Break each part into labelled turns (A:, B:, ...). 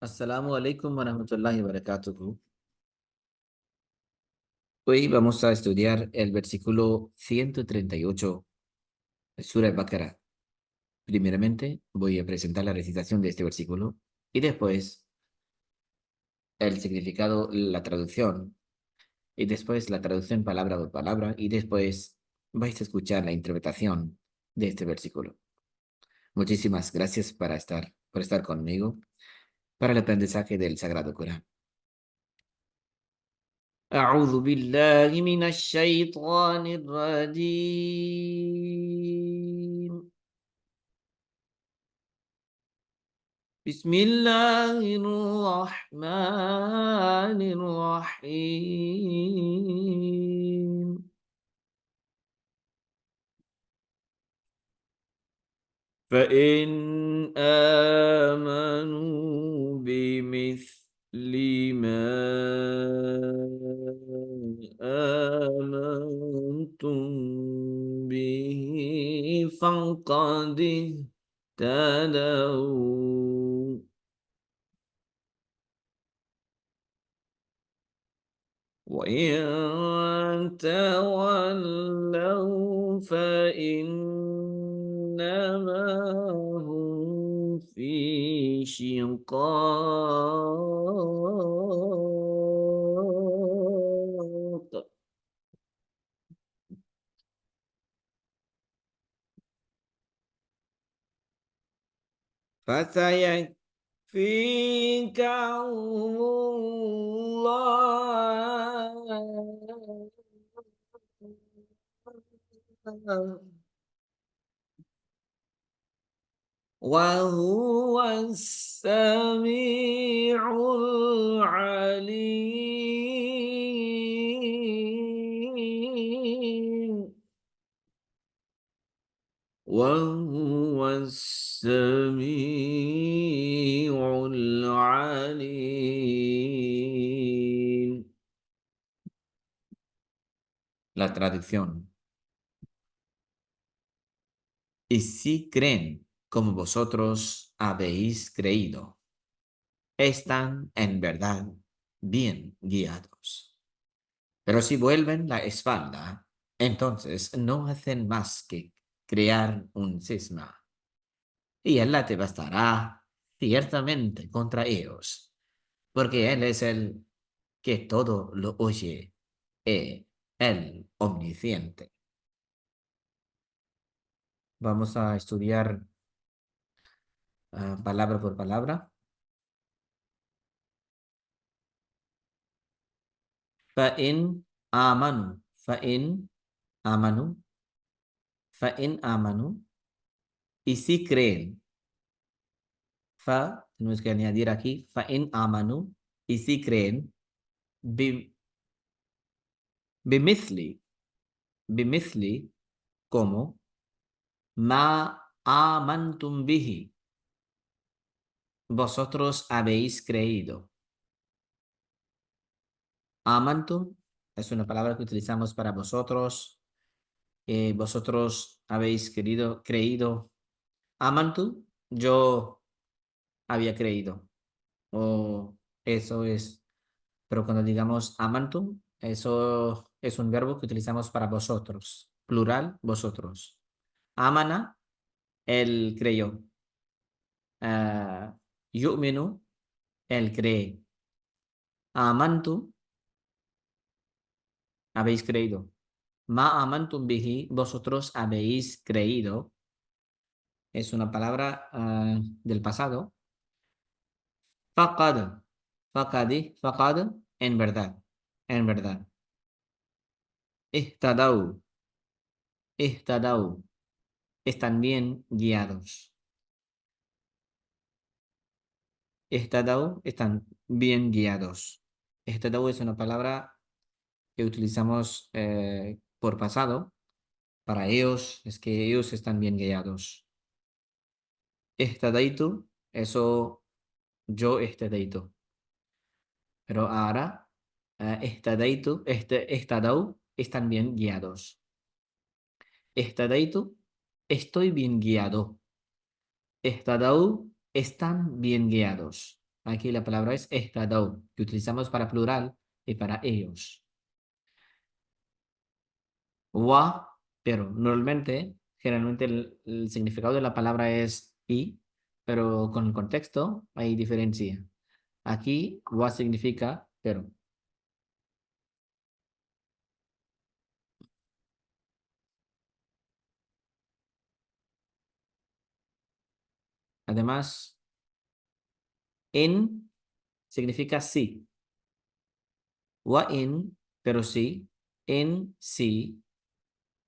A: Assalamu alaikum wa rahmatullahi wa barakatuhu. Hoy vamos a estudiar el versículo 138 de Surah Al-Baqarah. Primeramente, voy a presentar la recitación de este versículo y después el significado, la traducción, y después la traducción palabra por palabra, y después vais a escuchar la interpretación de este versículo. Muchísimas gracias por estar conmigo para el aprendizaje del Sagrado Corán. أعوذ بالله من الشيطان الرجيم. بسم الله الرحمن الرحيم. فإن آمنوا بمثل ما آمنتم به فقد اهتدوا، وإن تولوا فإنما هم في شقاق، فسيكفيكهم الله وهو السميع العليم. وهو السميع العليم. La traducción. Y si creen como vosotros habéis creído, están en verdad bien guiados. Pero si vuelven la espalda, entonces no hacen más que crear un cisma. Y Allah te bastará ciertamente contra ellos, porque Él es el que todo lo oye, el omnisciente. Vamos a estudiar palabra por palabra. فإن آمنوا فإن آمنوا فإن آمنوا y si creen tenemos que añadir aquí فإن آمنوا y si creen bi- بمثل بمثل como ما آمنتم به vosotros habéis creído. Amantum es una palabra que utilizamos para vosotros. Vosotros habéis creído. Amantu, yo había creído. O eso es. Pero cuando digamos amantum, eso es un verbo que utilizamos para vosotros. Plural, vosotros. Amana, él creyó. Yu'minu, él cree. Amantu, habéis creído. Ma amantum bihi, vosotros habéis creído. Es una palabra del pasado. Faqad, faqad, en verdad, en verdad. Ihtadau, ihtadau, están bien guiados. Ihtadau, están bien guiados. Ihtadau es una palabra que utilizamos por pasado. Para ellos es que ellos están bien guiados. Ihtadaitu, eso yo ihtadaitu. Pero ahora, ihtadau, están bien guiados. Ihtadaitu, estoy bien guiado. Ihtadau, están bien guiados. Aquí la palabra es ehtadaw, que utilizamos para plural y para ellos. Wa, pero normalmente, generalmente el significado de la palabra es y, pero con el contexto hay diferencia. Aquí, wa significa pero. Además, en significa sí. Wa in, pero sí. En sí.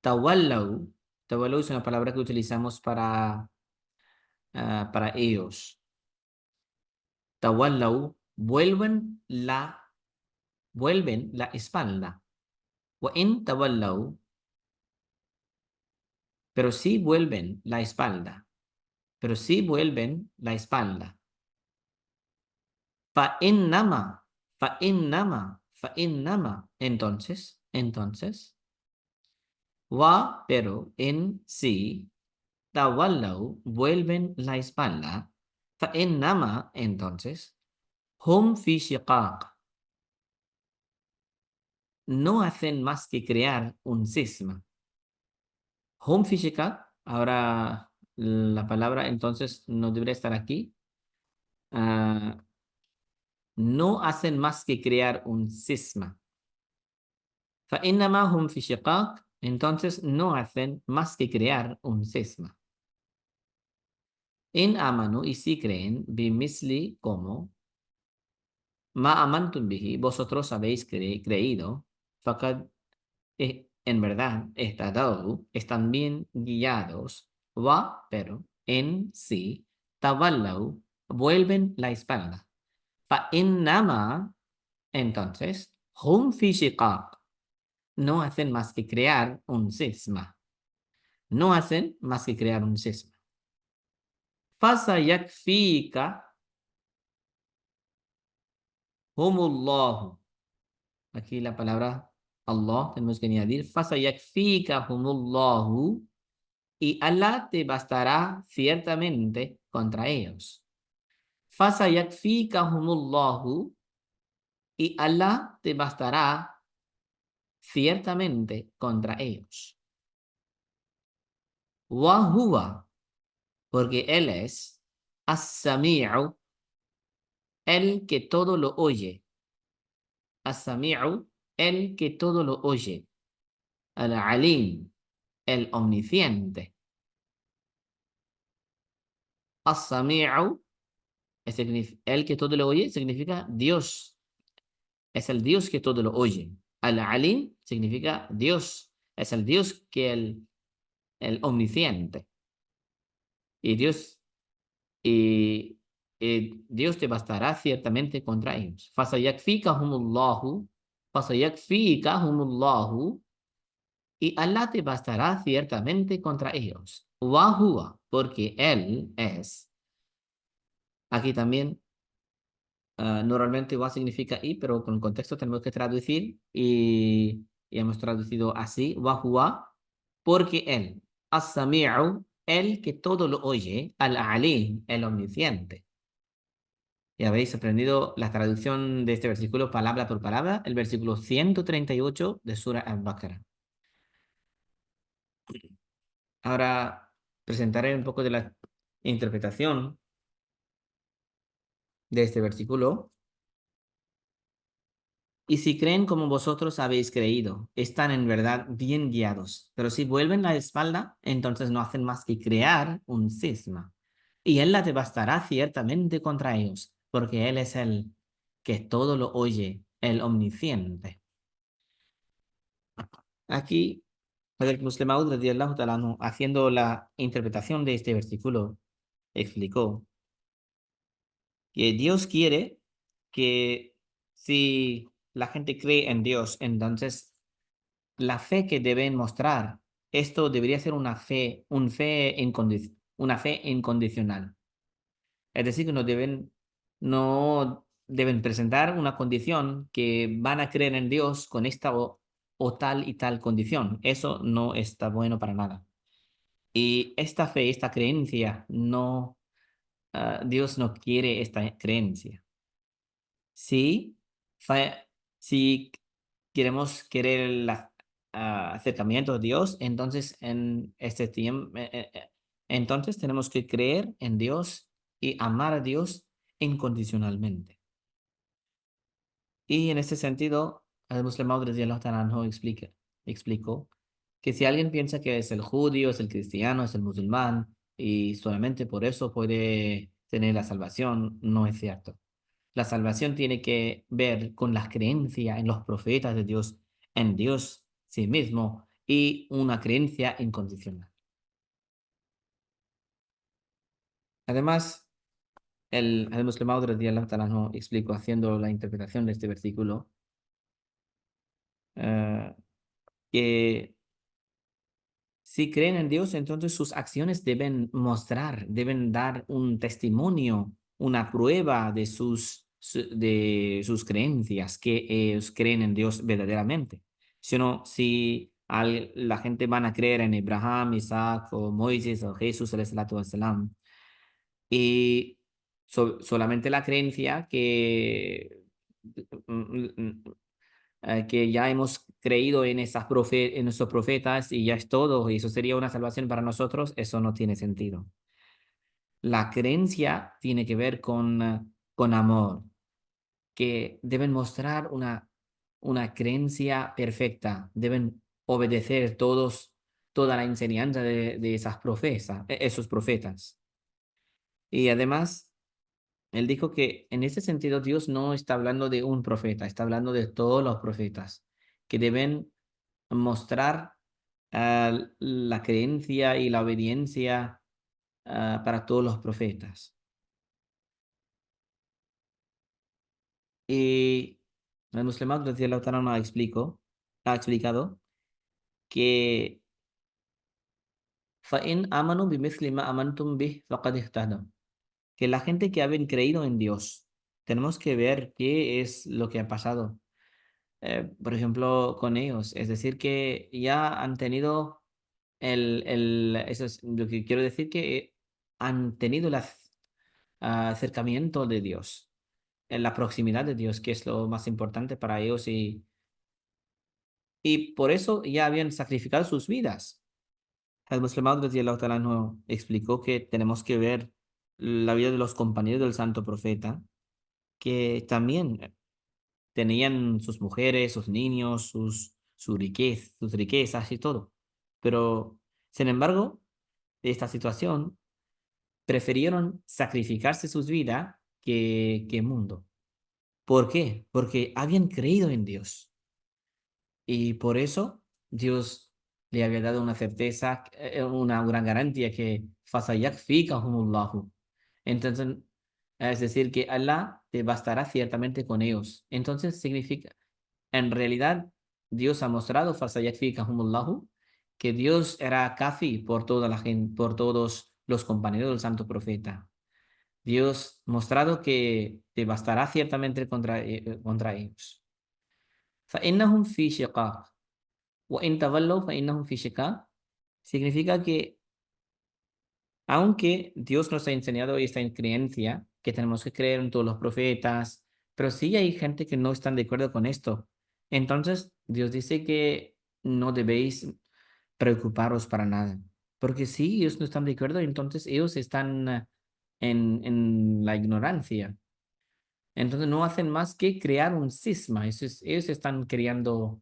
A: Tawallaw. Tawallaw es una palabra que utilizamos para ellos. Tawallaw, vuelven la espalda. Wa in tawallaw, pero sí vuelven la espalda. Pero sí vuelven la espalda. Fa'innama, fa'innama. Entonces, pero en sí, tawallaw, vuelven la espalda. Fa'innama, entonces, hum fi shiqaq, no hacen más que crear un cisma. Hum fi shiqaq, ahora la palabra entonces no debería estar aquí. Ah, no hacen más que crear un cisma. فإنما هم في شقاق, entonces no hacen más que crear un cisma. In amanu, y si creen, bimisli, como, ma amantum bihi, vosotros habéis creído, fakad, en verdad, están bien guiados, pero, en sí, tawallau, vuelven la espalda. Fa innama, entonces, hum fi shiqaq, no hacen más que crear un cisma. No hacen más que crear un cisma. Fasayakfika humullahu. Aquí la palabra Allah tenemos que añadir. Fasayakfika humullahu. Y Allah te bastará ciertamente contra ellos. Fasayakfika humullahu. Y Allah te bastará ciertamente contra ellos. Wahuwa, porque Él es as-sami'u, el que todo lo oye. As-sami'u, el que todo lo oye. Al-alim, el omnisciente. As-sami'u, el que todo lo oye, significa Dios. Es el Dios que todo lo oye. Al-alim significa Dios. Es el Dios que el omnisciente. Y Dios te bastará ciertamente contra ellos. Fasayakfikahumullahu, fasayakfikahumullahu, y Allah te bastará ciertamente contra ellos. Wahua, porque Él es. Aquí también normalmente wa significa y, pero con el contexto tenemos que traducir y hemos traducido así, wahua, porque Él, as-sami'u, el que todo lo oye, al-alim, el omnisciente. Y habéis aprendido la traducción de este versículo palabra por palabra, el versículo 138 de Surah Al-Baqarah. Ahora presentaré un poco de la interpretación de este versículo. Y si creen como vosotros habéis creído, están en verdad bien guiados. Pero si vuelven la espalda, entonces no hacen más que crear un cisma. Y Él la devastará ciertamente contra ellos, porque Él es el que todo lo oye, el omnisciente. Aquí, Hazrat Muslim Maud radiyallahu ta'ala anhu, haciendo la interpretación de este versículo, explicó que Dios quiere que si la gente cree en Dios, entonces la fe que deben mostrar, esto debería ser una fe incondicional. Es decir, que no deben presentar una condición que van a creer en Dios con esta o tal y tal condición. Eso no está bueno para nada. Y esta creencia, no, Dios no quiere esta creencia. Si, fa- si queremos querer el acercamiento a Dios, entonces en este tiempo, entonces tenemos que creer en Dios y amar a Dios incondicionalmente. Y en ese sentido, el Muslim Maud radiyallahu ta'ala anhu explicó que si alguien piensa que es el judío, es el cristiano, es el musulmán y solamente por eso puede tener la salvación, no es cierto. La salvación tiene que ver con la creencia en los profetas de Dios, en Dios sí mismo y una creencia incondicional. Además, el Muslim Maud radiyallahu ta'ala anhu explicó haciendo la interpretación de este versículo eh, que si creen en Dios, entonces sus acciones deben mostrar, deben dar un testimonio, una prueba de de sus creencias, que ellos creen en Dios verdaderamente. Si no, si la gente van a creer en Abraham, Isaac o Moisés o Jesús, alayhi salatu wassalam, y solamente la creencia que ya hemos creído en en esos profetas y ya es todo, y eso sería una salvación para nosotros, eso no tiene sentido. La creencia tiene que ver con amor, que deben mostrar una creencia perfecta, deben obedecer toda la enseñanza de esos profetas. Y además, él dijo que en ese sentido Dios no está hablando de un profeta, está hablando de todos los profetas, que deben mostrar la creencia y la obediencia para todos los profetas. Y el musulmán radiyallahu ta'ala anhu ha explicado que فَإِنْ آمَنُوا بِمِثْلِ مَا آمَنْتُمْ بِهِ فَقَدِ اهْتَدَوْا. Que la gente que habían creído en Dios, tenemos que ver qué es lo que ha pasado. Por ejemplo, con ellos, es decir, que ya han tenido eso es lo que quiero decir, que han tenido el acercamiento de Dios, en la proximidad de Dios, que es lo más importante para ellos, y por eso ya habían sacrificado sus vidas. El musulmán radiyallahu ta'ala anhu explicó que tenemos que ver la vida de los compañeros del santo profeta, que también tenían sus mujeres, sus niños, sus riquezas y todo. Pero, sin embargo, de esta situación, prefirieron sacrificarse sus vidas que mundo. ¿Por qué? Porque habían creído en Dios. Y por eso Dios le había dado una certeza, una gran garantía que "Fasayakfikahumullahu". Entonces, es decir, que Allah te bastará ciertamente con ellos. Entonces significa, en realidad, Dios ha mostrado "Fasayakfikahumullahu", que Dios era kafi por toda la gente, por todos los compañeros del santo profeta. Dios mostrado que te bastará ciertamente contra ellos. فإنهم في شقاق وإن تولوا فإنهم في شقاق. Significa que aunque Dios nos ha enseñado esta creencia, que tenemos que creer en todos los profetas, pero sí hay gente que no están de acuerdo con esto. Entonces, Dios dice que no debéis preocuparos para nada. Porque si ellos no están de acuerdo, entonces ellos están en la ignorancia. Entonces no hacen más que crear un cisma. Ellos están creando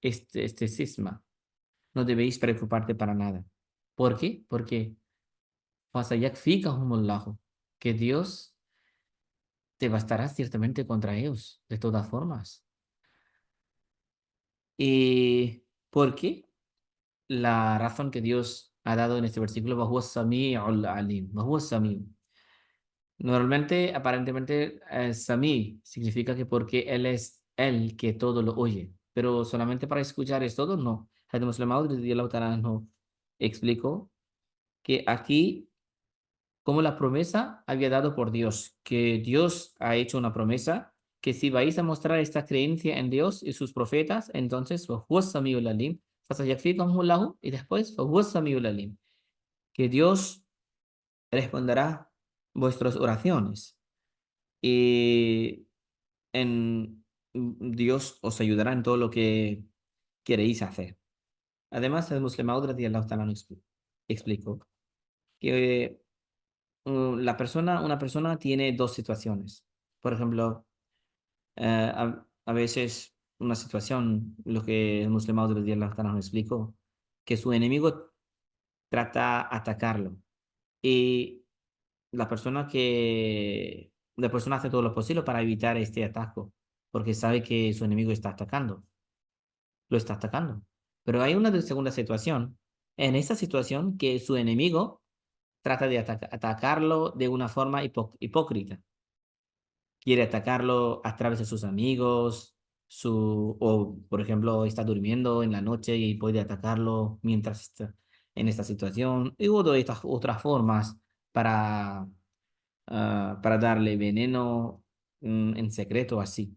A: este cisma. No debéis preocuparte para nada. ¿Por qué? Porque "Fasayakfikahumullahu", que Dios te bastará ciertamente contra ellos, de todas formas. ¿Y por qué? La razón que Dios ha dado en este versículo, "Wahuwa sami'ul alim", Wahuwa sami'. Normalmente, aparentemente, Sami significa que porque Él es el que todo lo oye, pero solamente para escuchar es todo, no. Hadith Muslim Maud radiyallahu ta'ala anhu explicó que aquí, como la promesa había dado por Dios, que Dios ha hecho una promesa, que si vais a mostrar esta creencia en Dios y sus profetas, entonces, وَهُوَ السَّمِيعُ الْعَلِيمُ, فَسَيَكْفِيكَهُمُ اللَّهُ, y después, وَهُوَ السَّمِيعُ الْعَلِيمُ, que Dios responderá vuestras oraciones. Y Dios os ayudará en todo lo que queréis hacer. Además, el Muslim Maud radiyallahu ta'ala anhu explicó que una persona tiene dos situaciones. Por ejemplo, a veces una situación, lo que el Muslim Maud radiyallahu ta'ala anhu explicó, que su enemigo trata de atacarlo y la persona hace todo lo posible para evitar este ataque, porque sabe que su enemigo lo está atacando. Pero hay una segunda situación. En esta situación que su enemigo trata de atacarlo de una forma hipócrita. Quiere atacarlo a través de sus amigos, o por ejemplo está durmiendo en la noche y puede atacarlo mientras está en esta situación. Y estas otras formas para, para darle veneno en secreto así.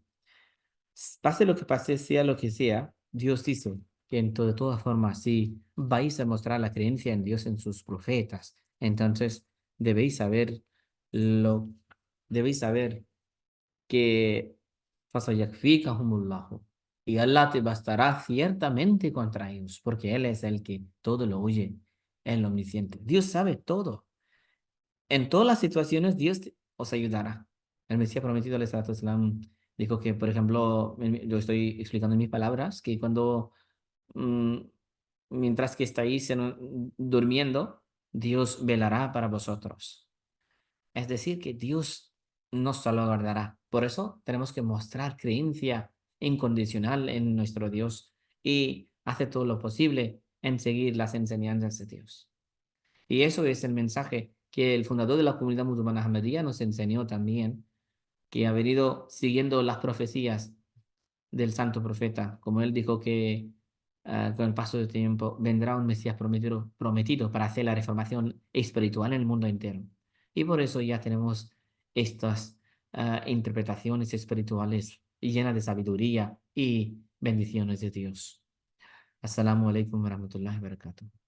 A: Pase lo que pase, sea lo que sea, Dios dice que de todas formas, si vais a mostrar la creencia en Dios en sus profetas, entonces debéis saber lo, debéis saber que fasayakfikahumullahu, y Allah te bastará ciertamente contra ellos, porque Él es el que todo lo oye, el omnisciente. Dios sabe todo. En todas las situaciones, Dios os ayudará. El Mesías prometido, alayhi salatu wasalam, dijo que, por ejemplo, yo estoy explicando en mis palabras, que mm, mientras que estáis durmiendo, Dios velará para vosotros. Es decir, que Dios nos salvaguardará. Por eso tenemos que mostrar creencia incondicional en nuestro Dios y hacer todo lo posible en seguir las enseñanzas de Dios. Y eso es el mensaje que el fundador de la comunidad musulmana Ahmadiyya nos enseñó también, que ha venido siguiendo las profecías del santo profeta, como él dijo que con el paso del tiempo vendrá un Mesías prometido para hacer la reformación espiritual en el mundo entero. Y por eso ya tenemos estas interpretaciones espirituales llenas de sabiduría y bendiciones de Dios. Assalamu alaikum wa rahmatullahi wa barakatuh.